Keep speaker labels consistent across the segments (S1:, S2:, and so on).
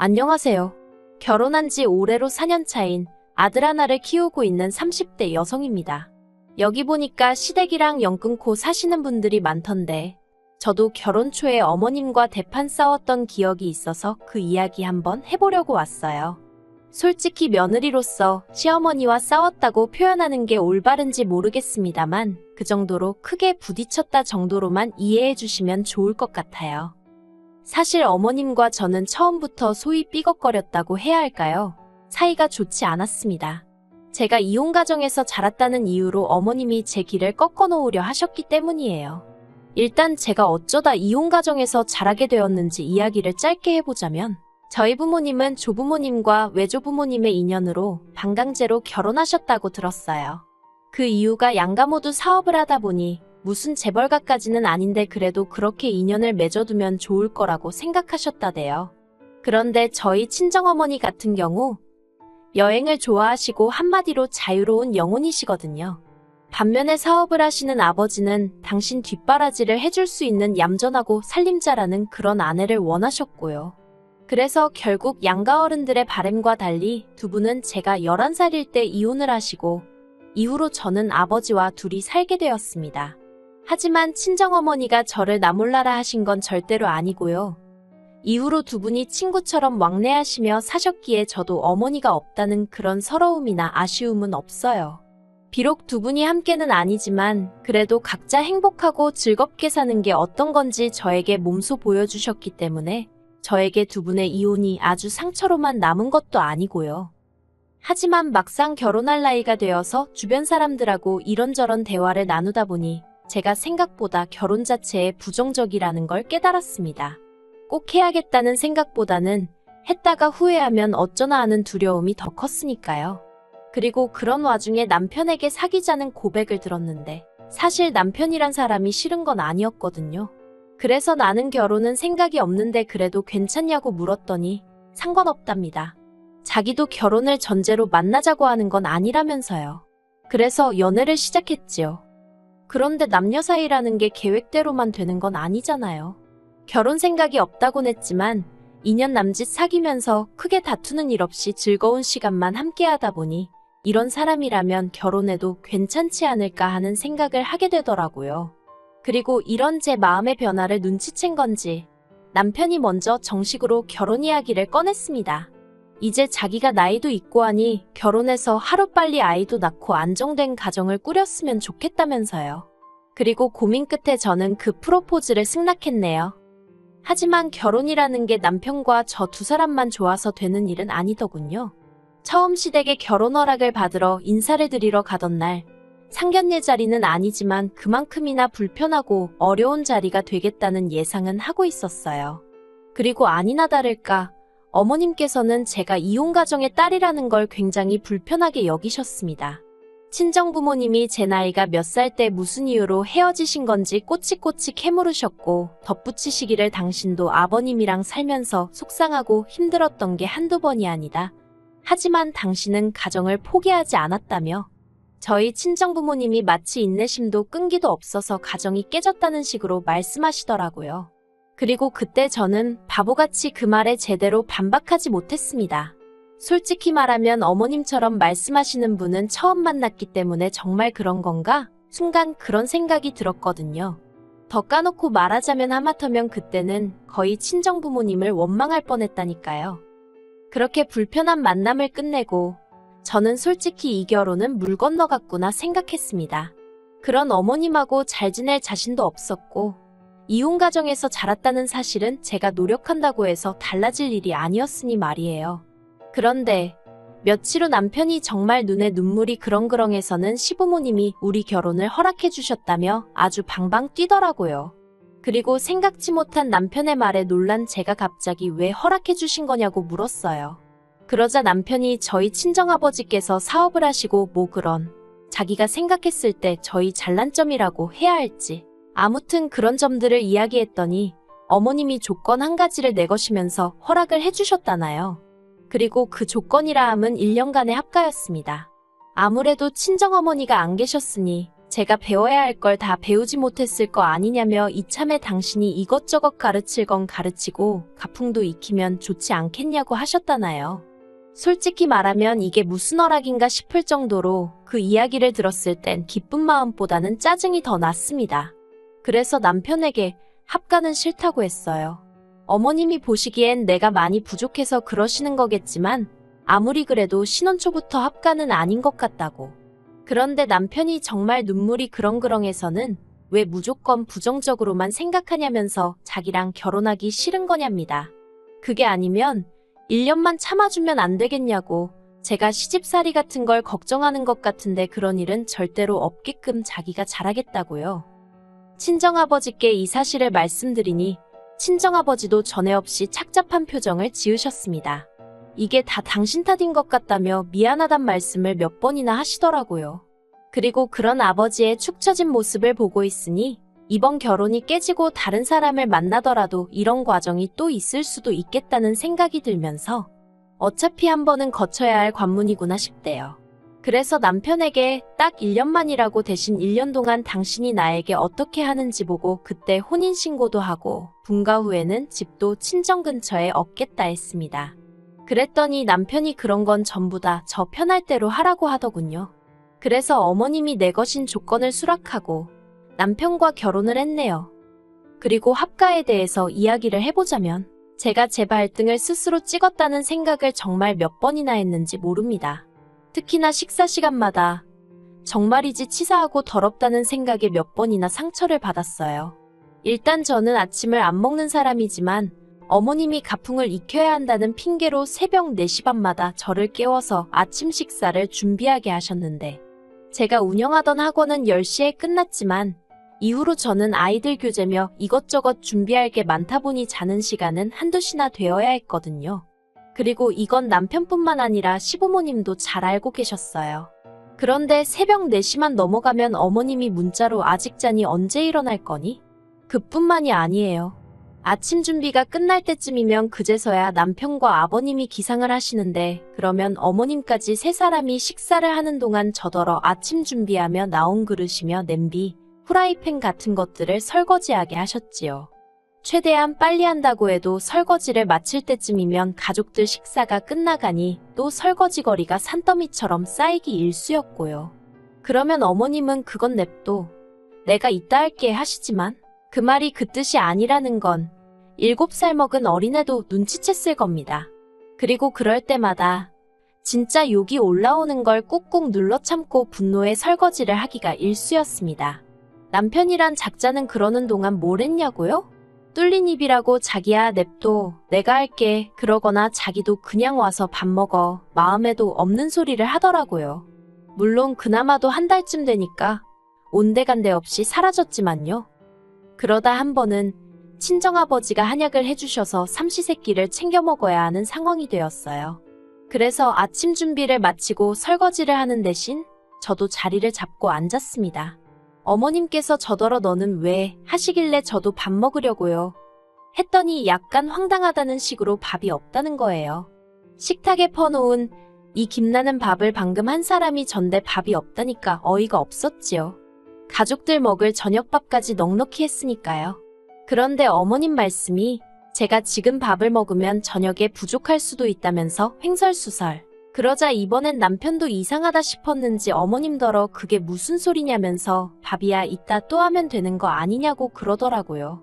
S1: 안녕하세요. 결혼한 지 올해로 4년 차인 아들 하나를 키우고 있는 30대 여성입니다. 여기 보니까 시댁이랑 연 끊고 사시는 분들이 많던데 저도 결혼 초에 어머님과 대판 싸웠던 기억이 있어서 그 이야기 한번 해보려고 왔어요. 솔직히 며느리로서 시어머니와 싸웠다고 표현하는 게 올바른지 모르겠습니다만 그 정도로 크게 부딪혔다 정도로만 이해해 주시면 좋을 것 같아요. 사실 어머님과 저는 처음부터 소위 삐걱거렸다고 해야 할까요? 사이가 좋지 않았습니다. 제가 이혼 가정에서 자랐다는 이유로 어머님이 제 길을 꺾어 놓으려 하셨기 때문이에요. 일단 제가 어쩌다 이혼 가정에서 자라게 되었는지 이야기를 짧게 해보자면 저희 부모님은 조부모님과 외조부모님의 인연으로 반강제로 결혼하셨다고 들었어요. 그 이유가 양가 모두 사업을 하다 보니 무슨 재벌가까지는 아닌데 그래도 그렇게 인연을 맺어두면 좋을 거라고 생각하셨다대요. 그런데 저희 친정어머니 같은 경우 여행을 좋아하시고 한마디로 자유로운 영혼이시거든요. 반면에 사업을 하시는 아버지는 당신 뒷바라지를 해줄 수 있는 얌전하고 살림자라는 그런 아내를 원하셨고요. 그래서 결국 양가 어른들의 바람과 달리 두 분은 제가 11살일 때 이혼을 하시고 이후로 저는 아버지와 둘이 살게 되었습니다. 하지만 친정어머니가 저를 나몰라라 하신 건 절대로 아니고요. 이후로 두 분이 친구처럼 왕래하시며 사셨기에 저도 어머니가 없다는 그런 서러움이나 아쉬움은 없어요. 비록 두 분이 함께는 아니지만 그래도 각자 행복하고 즐겁게 사는 게 어떤 건지 저에게 몸소 보여주셨기 때문에 저에게 두 분의 이혼이 아주 상처로만 남은 것도 아니고요. 하지만 막상 결혼할 나이가 되어서 주변 사람들하고 이런저런 대화를 나누다 보니 제가 생각보다 결혼 자체에 부정적이라는 걸 깨달았습니다. 꼭 해야겠다는 생각보다는 했다가 후회하면 어쩌나 하는 두려움이 더 컸으니까요. 그리고 그런 와중에 남편에게 사귀자는 고백을 들었는데 사실 남편이란 사람이 싫은 건 아니었거든요. 그래서 나는 결혼은 생각이 없는데 그래도 괜찮냐고 물었더니 상관없답니다. 자기도 결혼을 전제로 만나자고 하는 건 아니라면서요. 그래서 연애를 시작했지요. 그런데 남녀 사이라는 게 계획대로만 되는 건 아니잖아요. 결혼 생각이 없다곤 했지만 2년 남짓 사귀면서 크게 다투는 일 없이 즐거운 시간만 함께하다 보니 이런 사람이라면 결혼해도 괜찮지 않을까 하는 생각을 하게 되더라고요. 그리고 이런 제 마음의 변화를 눈치챈 건지 남편이 먼저 정식으로 결혼 이야기를 꺼냈습니다. 이제 자기가 나이도 있고 하니 결혼해서 하루빨리 아이도 낳고 안정된 가정을 꾸렸으면 좋겠다면서요. 그리고 고민 끝에 저는 그 프로포즈를 승낙했네요. 하지만 결혼이라는 게 남편과 저 두 사람만 좋아서 되는 일은 아니더군요. 처음 시댁에 결혼 허락을 받으러 인사를 드리러 가던 날 상견례 자리는 아니지만 그만큼이나 불편하고 어려운 자리가 되겠다는 예상은 하고 있었어요. 그리고 아니나 다를까 어머님께서는 제가 이혼 가정의 딸이라는 걸 굉장히 불편하게 여기셨습니다. 친정부모님이 제 나이가 몇 살 때 무슨 이유로 헤어지신 건지 꼬치꼬치 캐물으셨고 덧붙이시기를 당신도 아버님이랑 살면서 속상하고 힘들었던 게 한두 번이 아니다. 하지만 당신은 가정을 포기하지 않았다며 저희 친정부모님이 마치 인내심도 끈기도 없어서 가정이 깨졌다는 식으로 말씀하시더라고요. 그리고 그때 저는 바보같이 그 말에 제대로 반박하지 못했습니다. 솔직히 말하면 어머님처럼 말씀하시는 분은 처음 만났기 때문에 정말 그런 건가? 순간 그런 생각이 들었거든요. 더 까놓고 말하자면 하마터면 그때는 거의 친정부모님을 원망할 뻔했다니까요. 그렇게 불편한 만남을 끝내고 저는 솔직히 이 결혼은 물 건너갔구나 생각했습니다. 그런 어머님하고 잘 지낼 자신도 없었고 이혼 가정에서 자랐다는 사실은 제가 노력한다고 해서 달라질 일이 아니었으니 말이에요. 그런데 며칠 후 남편이 정말 눈에 눈물이 그렁그렁해서는 시부모님이 우리 결혼을 허락해 주셨다며 아주 방방 뛰더라고요. 그리고 생각지 못한 남편의 말에 놀란 제가 갑자기 왜 허락해 주신 거냐고 물었어요. 그러자 남편이 저희 친정아버지께서 사업을 하시고 뭐 그런 자기가 생각했을 때 저희 잘난점이라고 해야 할지 아무튼 그런 점들을 이야기했더니 어머님이 조건 한 가지를 내거시면서 허락을 해주셨다나요. 그리고 그 조건이라 함은 1년간의 합가였습니다. 아무래도 친정어머니가 안 계셨으니 제가 배워야 할 걸 다 배우지 못했을 거 아니냐며 이참에 당신이 이것저것 가르칠 건 가르치고 가풍도 익히면 좋지 않겠냐고 하셨다나요. 솔직히 말하면 이게 무슨 허락인가 싶을 정도로 그 이야기를 들었을 땐 기쁜 마음보다는 짜증이 더 났습니다. 그래서 남편에게 합가는 싫다고 했어요. 어머님이 보시기엔 내가 많이 부족해서 그러시는 거겠지만 아무리 그래도 신혼 초부터 합가는 아닌 것 같다고. 그런데 남편이 정말 눈물이 그렁그렁해서는 왜 무조건 부정적으로만 생각하냐면서 자기랑 결혼하기 싫은 거냐입니다. 그게 아니면 1년만 참아주면 안 되겠냐고. 제가 시집살이 같은 걸 걱정하는 것 같은데 그런 일은 절대로 없게끔 자기가 잘하겠다고요. 친정아버지께 이 사실을 말씀드리니 친정아버지도 전에 없이 착잡한 표정을 지으셨습니다. 이게 다 당신 탓인 것 같다며 미안하단 말씀을 몇 번이나 하시더라고요. 그리고 그런 아버지의 축 처진 모습을 보고 있으니 이번 결혼이 깨지고 다른 사람을 만나더라도 이런 과정이 또 있을 수도 있겠다는 생각이 들면서 어차피 한 번은 거쳐야 할 관문이구나 싶대요. 그래서 남편에게 딱 1년만이라고 대신 1년 동안 당신이 나에게 어떻게 하는지 보고 그때 혼인신고도 하고 분가 후에는 집도 친정 근처에 얻겠다 했습니다. 그랬더니 남편이 그런 건 전부 다 저 편할 대로 하라고 하더군요. 그래서 어머님이 내 것인 조건을 수락하고 남편과 결혼을 했네요. 그리고 합가에 대해서 이야기를 해보자면 제가 제 발등을 스스로 찍었다는 생각을 정말 몇 번이나 했는지 모릅니다. 특히나 식사 시간마다 정말이지 치사하고 더럽다는 생각에 몇 번이나 상처를 받았어요. 일단 저는 아침을 안 먹는 사람이지만 어머님이 가풍을 익혀야 한다는 핑계로 새벽 4시 반마다 저를 깨워서 아침 식사를 준비하게 하셨는데 제가 운영하던 학원은 10시에 끝났지만 이후로 저는 아이들 교재며 이것저것 준비할 게 많다 보니 자는 시간은 한두 시나 되어야 했거든요. 그리고 이건 남편뿐만 아니라 시부모님도 잘 알고 계셨어요. 그런데 새벽 4시만 넘어가면 어머님이 문자로 아직 자니 언제 일어날 거니? 그뿐만이 아니에요. 아침 준비가 끝날 때쯤이면 그제서야 남편과 아버님이 기상을 하시는데 그러면 어머님까지 세 사람이 식사를 하는 동안 저더러 아침 준비하며 나온 그릇이며 냄비, 후라이팬 같은 것들을 설거지하게 하셨지요. 최대한 빨리 한다고 해도 설거지를 마칠 때쯤이면 가족들 식사가 끝나가니 또 설거지거리가 산더미처럼 쌓이기 일쑤였고요. 그러면 어머님은 그건 냅둬. 내가 이따 할게 하시지만 그 말이 그 뜻이 아니라는 건 7살 먹은 어린애도 눈치챘을 겁니다. 그리고 그럴 때마다 진짜 욕이 올라오는 걸 꾹꾹 눌러 참고 분노에 설거지를 하기가 일쑤였습니다. 남편이란 작자는 그러는 동안 뭘 했냐고요? 뚫린 입이라고 자기야 냅둬 내가 할게 그러거나 자기도 그냥 와서 밥 먹어 마음에도 없는 소리를 하더라고요. 물론 그나마도 한 달쯤 되니까 온데간데 없이 사라졌지만요. 그러다 한 번은 친정아버지가 한약을 해주셔서 삼시세끼를 챙겨 먹어야 하는 상황이 되었어요. 그래서 아침 준비를 마치고 설거지를 하는 대신 저도 자리를 잡고 앉았습니다. 어머님께서 저더러 너는 왜 하시길래 저도 밥 먹으려고요. 했더니 약간 황당하다는 식으로 밥이 없다는 거예요. 식탁에 퍼놓은 이 김나는 밥을 방금 한 사람이 전데 밥이 없다니까 어이가 없었지요. 가족들 먹을 저녁밥까지 넉넉히 했으니까요. 그런데 어머님 말씀이 제가 지금 밥을 먹으면 저녁에 부족할 수도 있다면서 횡설수설. 그러자 이번엔 남편도 이상하다 싶었는지 어머님더러 그게 무슨 소리냐면서 밥이야 이따 또 하면 되는 거 아니냐고 그러더라고요.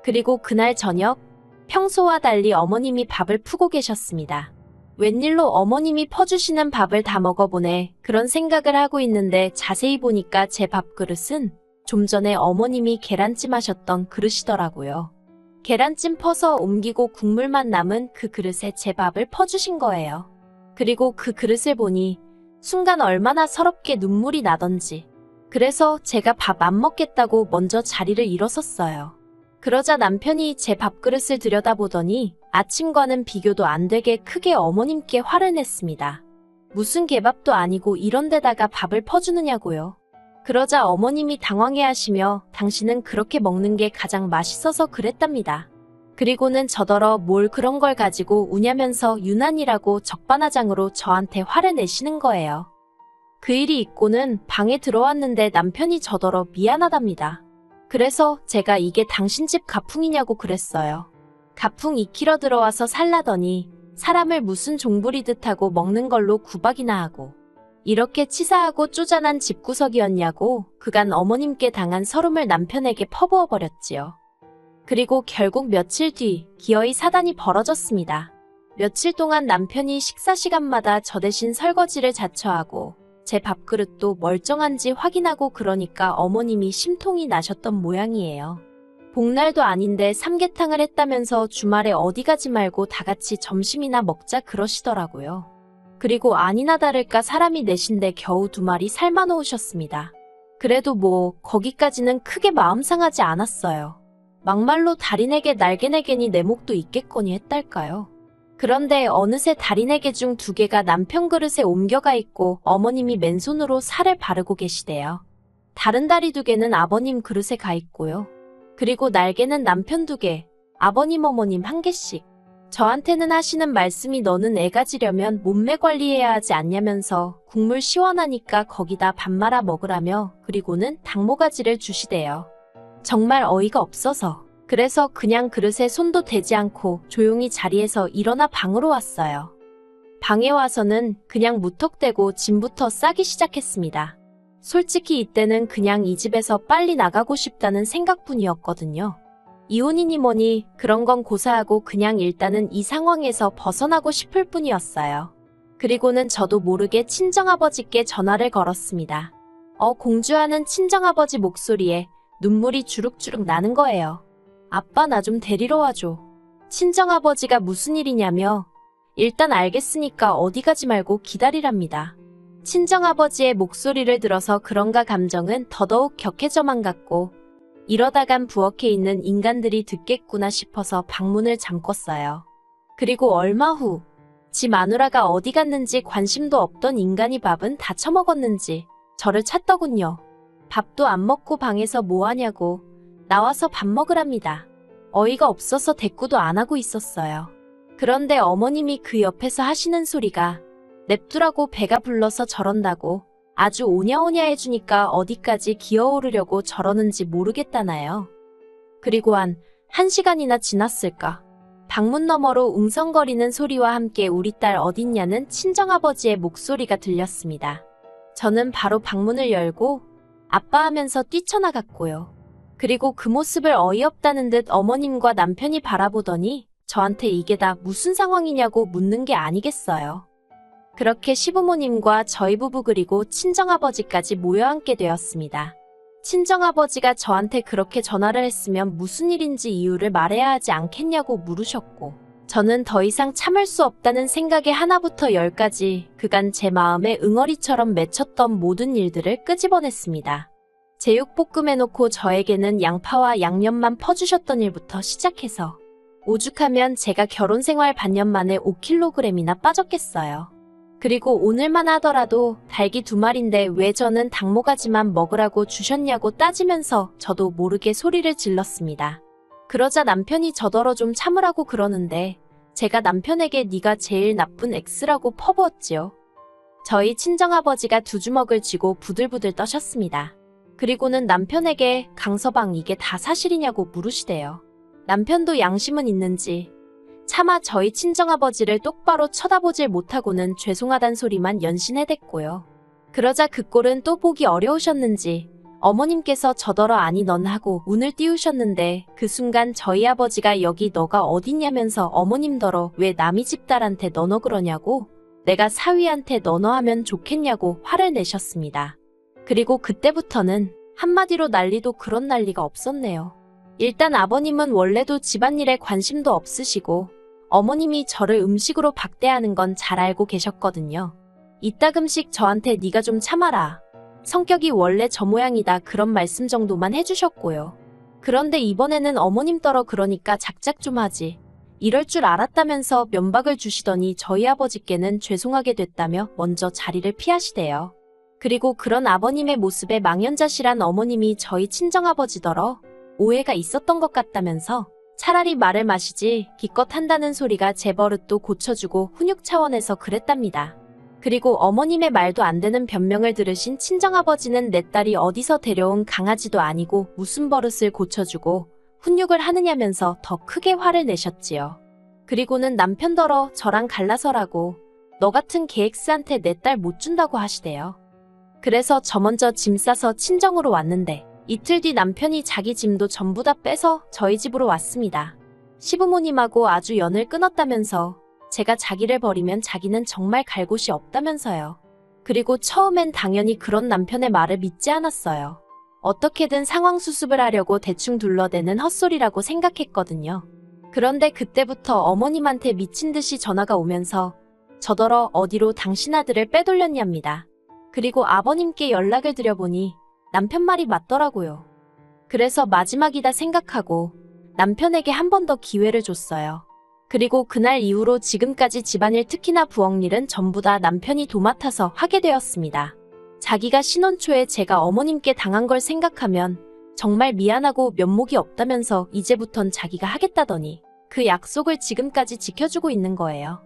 S1: 그리고 그날 저녁 평소와 달리 어머님이 밥을 푸고 계셨습니다. 웬일로 어머님이 퍼주시는 밥을 다 먹어보네 그런 생각을 하고 있는데 자세히 보니까 제 밥그릇은 좀 전에 어머님이 계란찜 하셨던 그릇이더라고요. 계란찜 퍼서 옮기고 국물만 남은 그 그릇에 제 밥을 퍼주신 거예요. 그리고 그 그릇을 보니 순간 얼마나 서럽게 눈물이 나던지. 그래서 제가 밥 안 먹겠다고 먼저 자리를 일어섰어요. 그러자 남편이 제 밥그릇을 들여다보더니 아침과는 비교도 안 되게 크게 어머님께 화를 냈습니다. 무슨 개밥도 아니고 이런 데다가 밥을 퍼주느냐고요. 그러자 어머님이 당황해하시며 당신은 그렇게 먹는 게 가장 맛있어서 그랬답니다. 그리고는 저더러 뭘 그런 걸 가지고 우냐면서 유난이라고 적반하장으로 저한테 화를 내시는 거예요. 그 일이 있고는 방에 들어왔는데 남편이 저더러 미안하답니다. 그래서 제가 이게 당신 집 가풍이냐고 그랬어요. 가풍 2kg 들어와서 살라더니 사람을 무슨 종부리듯 하고 먹는 걸로 구박이나 하고 이렇게 치사하고 쪼잔한 집구석이었냐고 그간 어머님께 당한 서름을 남편에게 퍼부어 버렸지요. 그리고 결국 며칠 뒤 기어이 사단이 벌어졌습니다. 며칠 동안 남편이 식사 시간마다 저 대신 설거지를 자처하고 제 밥그릇도 멀쩡한지 확인하고 그러니까 어머님이 심통이 나셨던 모양이에요. 복날도 아닌데 삼계탕을 했다면서 주말에 어디 가지 말고 다 같이 점심이나 먹자 그러시더라고요. 그리고 아니나 다를까 사람이 넷인데 겨우 2마리 삶아 놓으셨습니다. 그래도 뭐 거기까지는 크게 마음 상하지 않았어요. 막말로 달인에게 날개네개니 내 목도 있겠거니 했달까요. 그런데 어느새 달인에게 중 2개가 남편 그릇에 옮겨가 있고 어머님이 맨손으로 살을 바르고 계시대요. 다른 다리 2개는 아버님 그릇에 가 있고요. 그리고 날개는 남편 2개, 아버님 어머님 1개씩. 저한테는 하시는 말씀이 너는 애 가지려면 몸매 관리해야 하지 않냐면서 국물 시원하니까 거기다 밥 말아 먹으라며 그리고는 닭모가지를 주시대요. 정말 어이가 없어서 그래서 그냥 그릇에 손도 대지 않고 조용히 자리에서 일어나 방으로 왔어요. 방에 와서는 그냥 무턱대고 짐부터 싸기 시작했습니다. 솔직히 이때는 그냥 이 집에서 빨리 나가고 싶다는 생각뿐이었거든요. 이혼이니 뭐니 그런 건 고사하고 그냥 일단은 이 상황에서 벗어나고 싶을 뿐이었어요. 그리고는 저도 모르게 친정아버지께 전화를 걸었습니다. 공주하는 친정아버지 목소리에 눈물이 주룩주룩 나는 거예요. 아빠 나 좀 데리러 와줘. 친정아버지가 무슨 일이냐며 일단 알겠으니까 어디 가지 말고 기다리랍니다. 친정아버지의 목소리를 들어서 그런가 감정은 더더욱 격해져만 갔고 이러다간 부엌에 있는 인간들이 듣겠구나 싶어서 방문을 잠궜어요. 그리고 얼마 후 지 마누라가 어디 갔는지 관심도 없던 인간이 밥은 다 처먹었는지 저를 찾더군요. 밥도 안 먹고 방에서 뭐하냐고 나와서 밥 먹으랍니다. 어이가 없어서 대꾸도 안 하고 있었어요. 그런데 어머님이 그 옆에서 하시는 소리가 냅두라고 배가 불러서 저런다고 아주 오냐오냐 해주니까 어디까지 기어오르려고 저러는지 모르겠다나요. 그리고 한 1시간이나 지났을까. 방문 너머로 웅성거리는 소리와 함께 우리 딸 어딨냐는 친정아버지의 목소리가 들렸습니다. 저는 바로 방문을 열고 아빠 하면서 뛰쳐나갔고요. 그리고 그 모습을 어이없다는 듯 어머님과 남편이 바라보더니 저한테 이게 다 무슨 상황이냐고 묻는 게 아니겠어요. 그렇게 시부모님과 저희 부부 그리고 친정아버지까지 모여앉게 되었습니다. 친정아버지가 저한테 그렇게 전화를 했으면 무슨 일인지 이유를 말해야 하지 않겠냐고 물으셨고 저는 더 이상 참을 수 없다는 생각에 하나부터 10까지 그간 제 마음에 응어리처럼 맺혔던 모든 일들을 끄집어냈습니다. 제육볶음 해놓고 저에게는 양파와 양념만 퍼주셨던 일부터 시작해서 오죽하면 제가 결혼생활 반년 만에 5kg이나 빠졌겠어요. 그리고 오늘만 하더라도 닭이 2마리인데 왜 저는 닭모가지만 먹으라고 주셨냐고 따지면서 저도 모르게 소리를 질렀습니다. 그러자 남편이 저더러 좀 참으라고 그러는데 제가 남편에게 네가 제일 나쁜 X라고 퍼부었지요. 저희 친정아버지가 2주먹을 쥐고 부들부들 떠셨습니다. 그리고는 남편에게 강서방 이게 다 사실이냐고 물으시대요. 남편도 양심은 있는지 차마 저희 친정아버지를 똑바로 쳐다보질 못하고는 죄송하단 소리만 연신해댔고요. 그러자 그 꼴은 또 보기 어려우셨는지 어머님께서 저더러 아니 넌 하고 운을 띄우셨는데 그 순간 저희 아버지가 여기 너가 어딨냐면서 어머님더러 왜 남이 집 딸한테 너너 그러냐고 내가 사위한테 너너 하면 좋겠냐고 화를 내셨습니다. 그리고 그때부터는 한마디로 난리도 그런 난리가 없었네요. 일단 아버님은 원래도 집안일에 관심도 없으시고 어머님이 저를 음식으로 박대하는 건 잘 알고 계셨거든요. 이따금씩 저한테 네가 좀 참아라. 성격이 원래 저 모양이다 그런 말씀 정도만 해주셨고요. 그런데 이번에는 어머님 떨어 그러니까 작작 좀 하지. 이럴 줄 알았다면서 면박을 주시더니 저희 아버지께는 죄송하게 됐다며 먼저 자리를 피하시대요. 그리고 그런 아버님의 모습에 망연자실한 어머님이 저희 친정아버지더러 오해가 있었던 것 같다면서 차라리 말을 마시지 기껏 한다는 소리가 제 버릇도 고쳐주고 훈육 차원에서 그랬답니다. 그리고 어머님의 말도 안 되는 변명을 들으신 친정아버지는 내 딸이 어디서 데려온 강아지도 아니고 무슨 버릇을 고쳐주고 훈육을 하느냐면서 더 크게 화를 내셨지요. 그리고는 남편더러 저랑 갈라서라고 너 같은 계엑스한테 내 딸 못 준다고 하시대요. 그래서 저 먼저 짐 싸서 친정으로 왔는데 이틀 뒤 남편이 자기 짐도 전부 다 빼서 저희 집으로 왔습니다. 시부모님하고 아주 연을 끊었다면서 제가 자기를 버리면 자기는 정말 갈 곳이 없다면서요. 그리고 처음엔 당연히 그런 남편의 말을 믿지 않았어요. 어떻게든 상황 수습을 하려고 대충 둘러대는 헛소리라고 생각했거든요. 그런데 그때부터 어머님한테 미친 듯이 전화가 오면서 저더러 어디로 당신 아들을 빼돌렸냐입니다. 그리고 아버님께 연락을 드려보니 남편 말이 맞더라고요. 그래서 마지막이다 생각하고 남편에게 한 번 더 기회를 줬어요. 그리고 그날 이후로 지금까지 집안일 특히나 부엌일은 전부 다 남편이 도맡아서 하게 되었습니다. 자기가 신혼 초에 제가 어머님께 당한 걸 생각하면 정말 미안하고 면목이 없다면서 이제부턴 자기가 하겠다더니 그 약속을 지금까지 지켜주고 있는 거예요.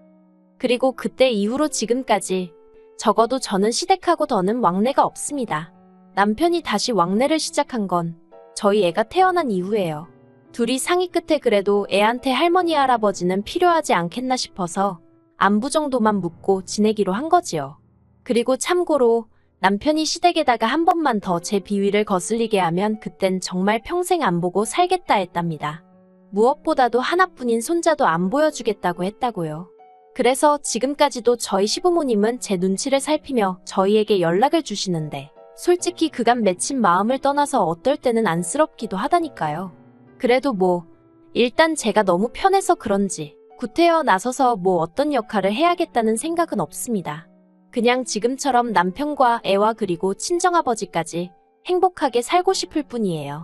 S1: 그리고 그때 이후로 지금까지 적어도 저는 시댁하고 더는 왕래가 없습니다. 남편이 다시 왕래를 시작한 건 저희 애가 태어난 이후예요. 둘이 상의 끝에 그래도 애한테 할머니 할아버지는 필요하지 않겠나 싶어서 안부 정도만 묻고 지내기로 한 거지요. 그리고 참고로 남편이 시댁에다가 한 번만 더 제 비위를 거슬리게 하면 그땐 정말 평생 안 보고 살겠다 했답니다. 무엇보다도 하나뿐인 손자도 안 보여주겠다고 했다고요. 그래서 지금까지도 저희 시부모님은 제 눈치를 살피며 저희에게 연락을 주시는데 솔직히 그간 맺힌 마음을 떠나서 어떨 때는 안쓰럽기도 하다니까요. 그래도 일단 제가 너무 편해서 그런지 구태여 나서서 어떤 역할을 해야겠다는 생각은 없습니다. 그냥 지금처럼 남편과 애와 그리고 친정아버지까지 행복하게 살고 싶을 뿐이에요.